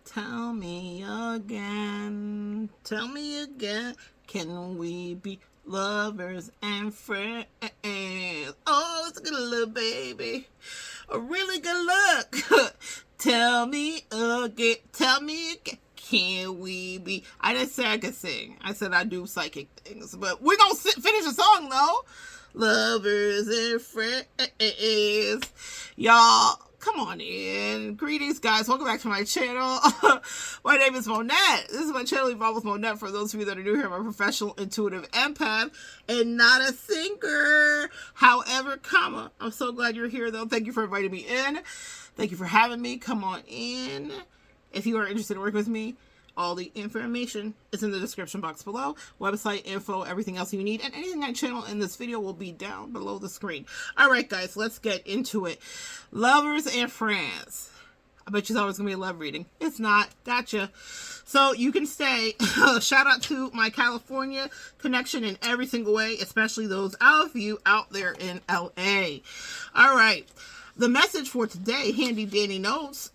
Tell me again. Tell me again. Can we be lovers and friends? Oh, it's a good look, baby. A really good look. Tell me again. Tell me again. Can we be? I didn't say I could sing. I said I do psychic things. But we're going to finish the song, though. Lovers and friends. Y'all, come on in. Greetings, guys. Welcome back to my channel. My name is Monette. This is my channel, Evolve with Monette. For those of you that are new here, I'm a professional intuitive empath and not a singer. However, I'm so glad you're here, though. Thank you for inviting me in. Thank you for having me. Come on in. If you are interested in working with me, all the information is in the description box below. Website, info, everything else you need, and anything I channel in this video will be down below the screen. All right, guys, let's get into it. Lovers and friends. I bet you thought it was going to be a love reading. It's not. Gotcha. So you can stay. Shout out to my California connection in every single way, especially those of you out there in LA. All right. The message for today, handy dandy notes.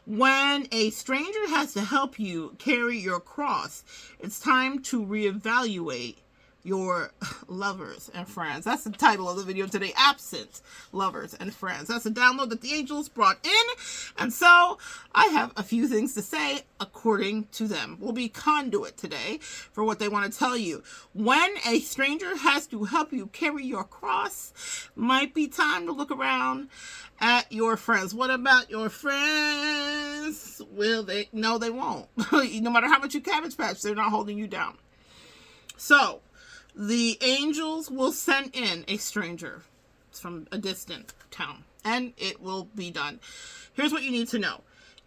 When a stranger has to help you carry your cross, it's time to reevaluate your lovers and friends. That's the title of the video today, Absent Lovers and Friends. That's a download that the angels brought in. And so I have a few things to say according to them. We'll be conduit today for what they want to tell you. When a stranger has to help you carry your cross, might be time to look around at your friends. What about your friends? Will they? No, they won't. No matter how much you cabbage patch, they're not holding you down. So the angels will send in a stranger from a distant town, and it will be done. Here's what you need to know.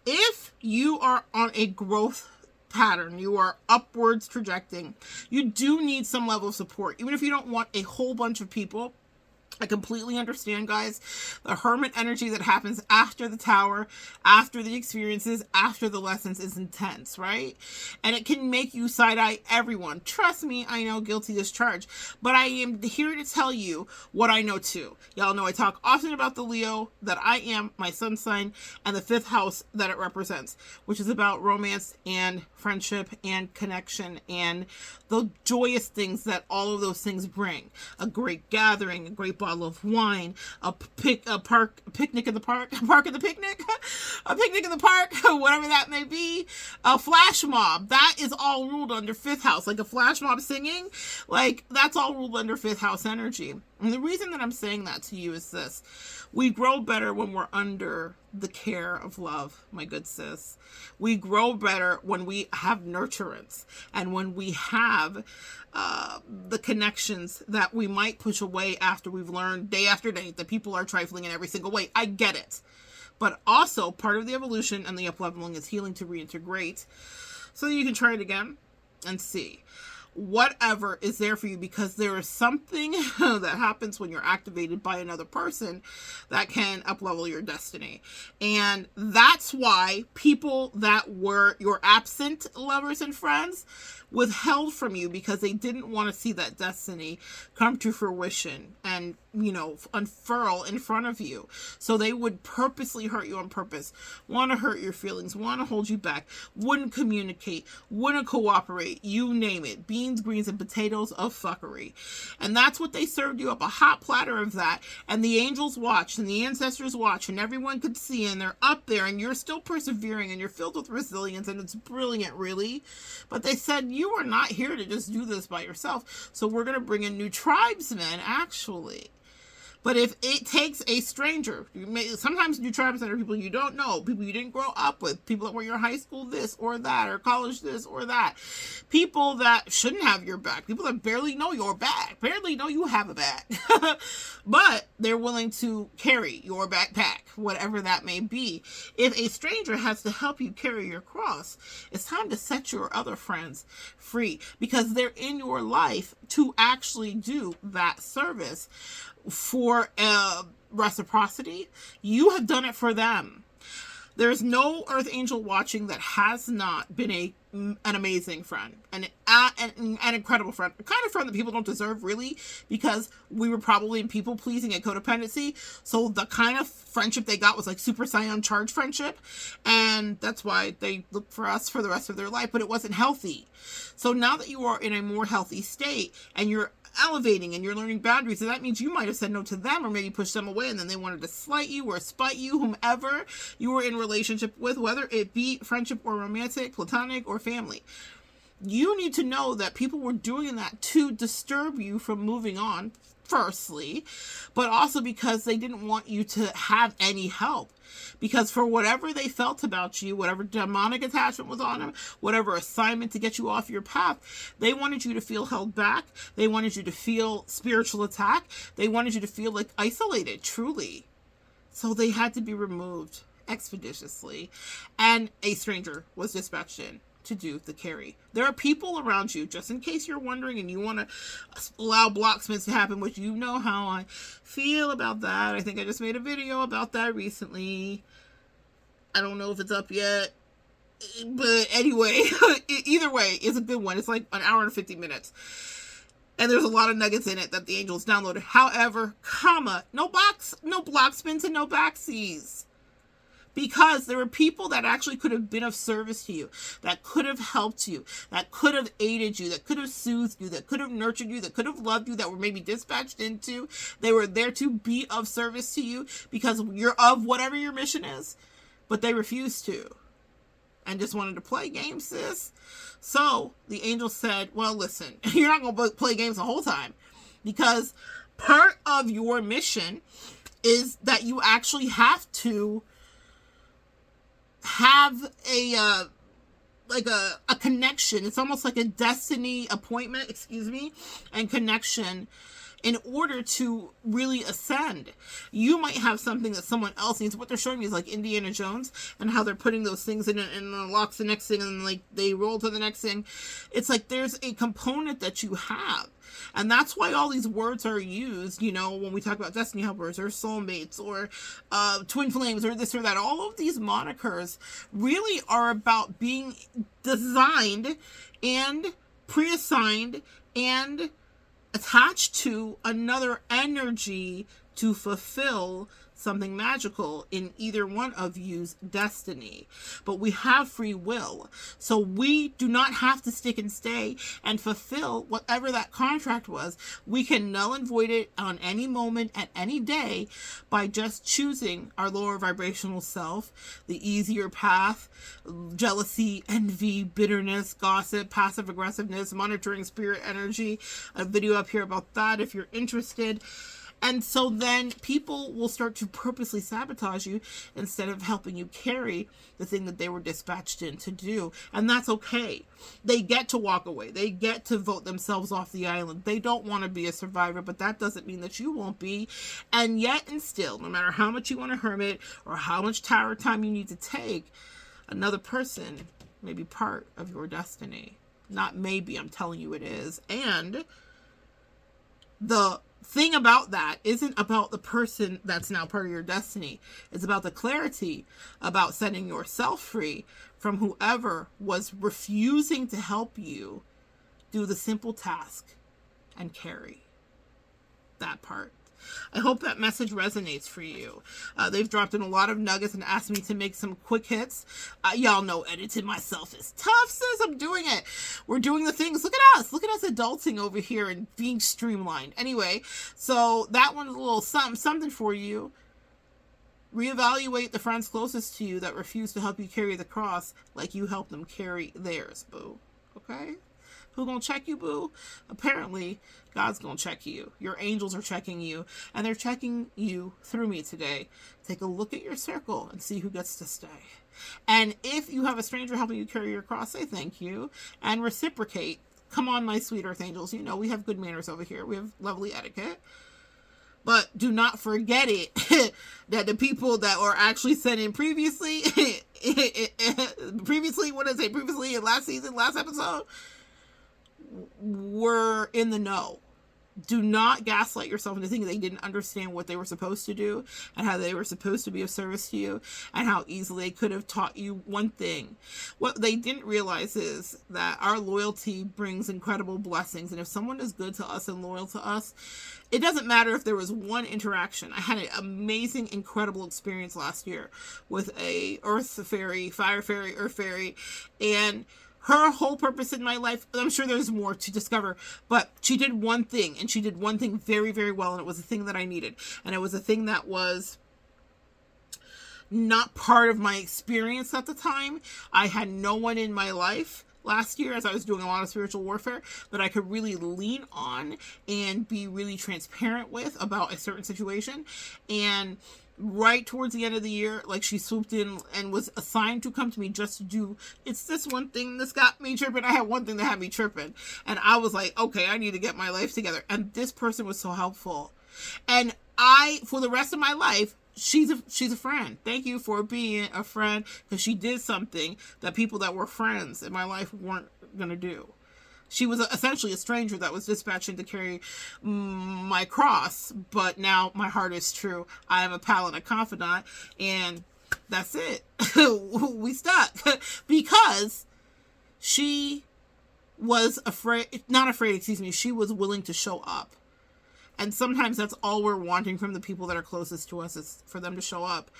If you are on a growth pattern, you are upwards trajecting, you do need some level of support. Even if you don't want a whole bunch of people, I completely understand, guys. The hermit energy that happens after the tower, after the experiences, after the lessons is intense, right? And it can make you side-eye everyone. Trust me, I know, guilty as charged. But I am here to tell you what I know too. Y'all know I talk often about the Leo that I am, my sun sign, and the 5th house that it represents, which is about romance and friendship and connection and the joyous things that all of those things bring. A great gathering, a great bottle of wine, a picnic in the park, a picnic in the park, whatever that may be, a flash mob. That is all ruled under 5th house. Like a flash mob singing, like that's all ruled under 5th house energy. And the reason that I'm saying that to you is this. We grow better when we're under the care of love, my good sis. We grow better when we have nurturance and when we have the connections that we might push away after we've learned day after day that people are trifling in every single way. I get it. But also part of the evolution and the up-leveling is healing to reintegrate so that you can try it again and see whatever is there for you, because there is something that happens when you're activated by another person that can up-level your destiny. And that's why people that were your absent lovers and friends withheld from you, because they didn't want to see that destiny come to fruition and, you know, unfurl in front of you. So they would purposely hurt you on purpose, want to hurt your feelings, want to hold you back, wouldn't communicate, wouldn't cooperate, you name it, beans, greens, and potatoes of fuckery. And that's what they served you up, a hot platter of that. And the angels watched and the ancestors watched and everyone could see, and they're up there and you're still persevering and you're filled with resilience and it's brilliant, really. But they said, you are not here to just do this by yourself. So we're going to bring in new tribesmen, actually. But if it takes a stranger, sometimes new tribesmen are people you don't know, people you didn't grow up with, people that were your high school this or that, or college this or that, people that shouldn't have your back, people that barely know your back, barely know you have a back, but they're willing to carry your backpack, whatever that may be. If a stranger has to help you carry your cross, it's time to set your other friends free, because they're in your life to actually do that service for reciprocity. You have done it for them. There's no earth angel watching that has not been an amazing friend, an incredible friend, a kind of friend that people don't deserve, really, because we were probably in people pleasing and codependency. So the kind of friendship they got was like Super Saiyan charge friendship, and that's why they looked for us for the rest of their life. But it wasn't healthy. So now that you are in a more healthy state and you're elevating and you're learning boundaries, and that means you might have said no to them or maybe pushed them away, and then they wanted to slight you or spite you, whomever you were in relationship with, whether it be friendship or romantic, platonic, or family. You need to know that people were doing that to disturb you from moving on, firstly, but also because they didn't want you to have any help. Because for whatever they felt about you, whatever demonic attachment was on them, whatever assignment to get you off your path, they wanted you to feel held back. They wanted you to feel spiritual attack. They wanted you to feel like isolated, truly. So they had to be removed expeditiously. And a stranger was dispatched in to do the carry. There are people around you, just in case you're wondering and you want to allow blocksmiths to happen, which you know how I feel about that. I think I just made a video about that recently. I don't know if it's up yet, but anyway, either way, it's a good one. It's like an hour and 50 minutes. And there's a lot of nuggets in it that the angels downloaded. However, no blocksmiths and no backsies. Because there were people that actually could have been of service to you, that could have helped you, that could have aided you, that could have soothed you, that could have nurtured you, that could have loved you, that were maybe dispatched into. They were there to be of service to you because you're of whatever your mission is, but they refused to and just wanted to play games, sis. So the angel said, well, listen, you're not going to play games the whole time, because part of your mission is that you actually have to have a connection. It's almost like a destiny appointment, and connection in order to really ascend. You might have something that someone else needs. What they're showing me is like Indiana Jones and how they're putting those things in and unlocks the next thing and like they roll to the next thing. It's like there's a component that you have. And that's why all these words are used, when we talk about destiny helpers or soulmates or twin flames or this or that. All of these monikers really are about being designed and pre-assigned and attached to another energy to fulfill something magical in either one of you's destiny. But we have free will, so we do not have to stick and stay and fulfill whatever that contract was. We can null and void it on any moment at any day by just choosing our lower vibrational self, the easier path. Jealousy, envy, bitterness, gossip, passive aggressiveness, monitoring spirit energy. A video up here about that if you're interested. And so then people will start to purposely sabotage you instead of helping you carry the thing that they were dispatched in to do. And that's okay. They get to walk away. They get to vote themselves off the island. They don't want to be a survivor, but that doesn't mean that you won't be. And yet and still, no matter how much you want to hermit or how much tower time you need to take, another person may be part of your destiny. Not maybe, I'm telling you it is. And the thing about that isn't about the person that's now part of your destiny. It's about the clarity about setting yourself free from whoever was refusing to help you do the simple task and carry that part. I hope that message resonates for you. They've dropped in a lot of nuggets and asked me to make some quick hits. Y'all know editing myself is tough, sis. I'm doing it. We're doing the things. Look at us. Look at us adulting over here and being streamlined. Anyway, so that one's a little something for you. Reevaluate the friends closest to you that refuse to help you carry the cross like you help them carry theirs, boo. Okay? Who gonna check you, boo? Apparently, God's gonna check you. Your angels are checking you, and they're checking you through me today. Take a look at your circle and see who gets to stay. And if you have a stranger helping you carry your cross, say thank you and reciprocate. Come on, my sweet earth angels. We have good manners over here. We have lovely etiquette. But do not forget it, that the people that were actually sent in previously, in last season, last episode, were in the know. Do not gaslight yourself into thinking they didn't understand what they were supposed to do and how they were supposed to be of service to you and how easily they could have taught you one thing. What they didn't realize is that our loyalty brings incredible blessings. And if someone is good to us and loyal to us, it doesn't matter if there was one interaction. I had an amazing, incredible experience last year with a earth fairy, fire fairy, earth fairy, and her whole purpose in my life, I'm sure there's more to discover, but she did one thing, and she did one thing very, very well, and it was a thing that I needed. And it was a thing that was not part of my experience at the time. I had no one in my life last year as I was doing a lot of spiritual warfare that I could really lean on and be really transparent with about a certain situation. And right towards the end of the year, like, she swooped in and was assigned to come to me just to do, it's this one thing that's got me tripping. I had one thing that had me tripping, and I was like, okay, I need to get my life together. And this person was so helpful, and I, for the rest of my life, she's a friend. Thank you for being a friend, because she did something that people that were friends in my life weren't gonna do. She was essentially a stranger that was dispatched in to carry my cross, but now my heart is true. I am a pal and a confidant, and that's it. We stuck because she was not afraid, excuse me, she was willing to show up. And sometimes that's all we're wanting from the people that are closest to us, is for them to show up.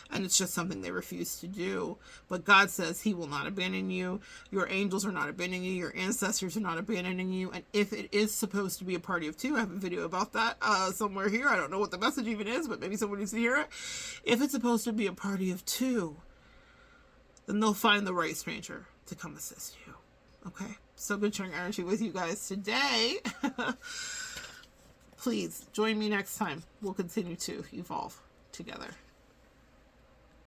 And it's just something they refuse to do. But God says he will not abandon you. Your angels are not abandoning you. Your ancestors are not abandoning you. And if it is supposed to be a party of two, I have a video about that somewhere here. I don't know what the message even is, but maybe someone needs to hear it. If it's supposed to be a party of two, then they'll find the right stranger to come assist you. Okay? So good sharing energy with you guys today. Please join me next time. We'll continue to evolve together.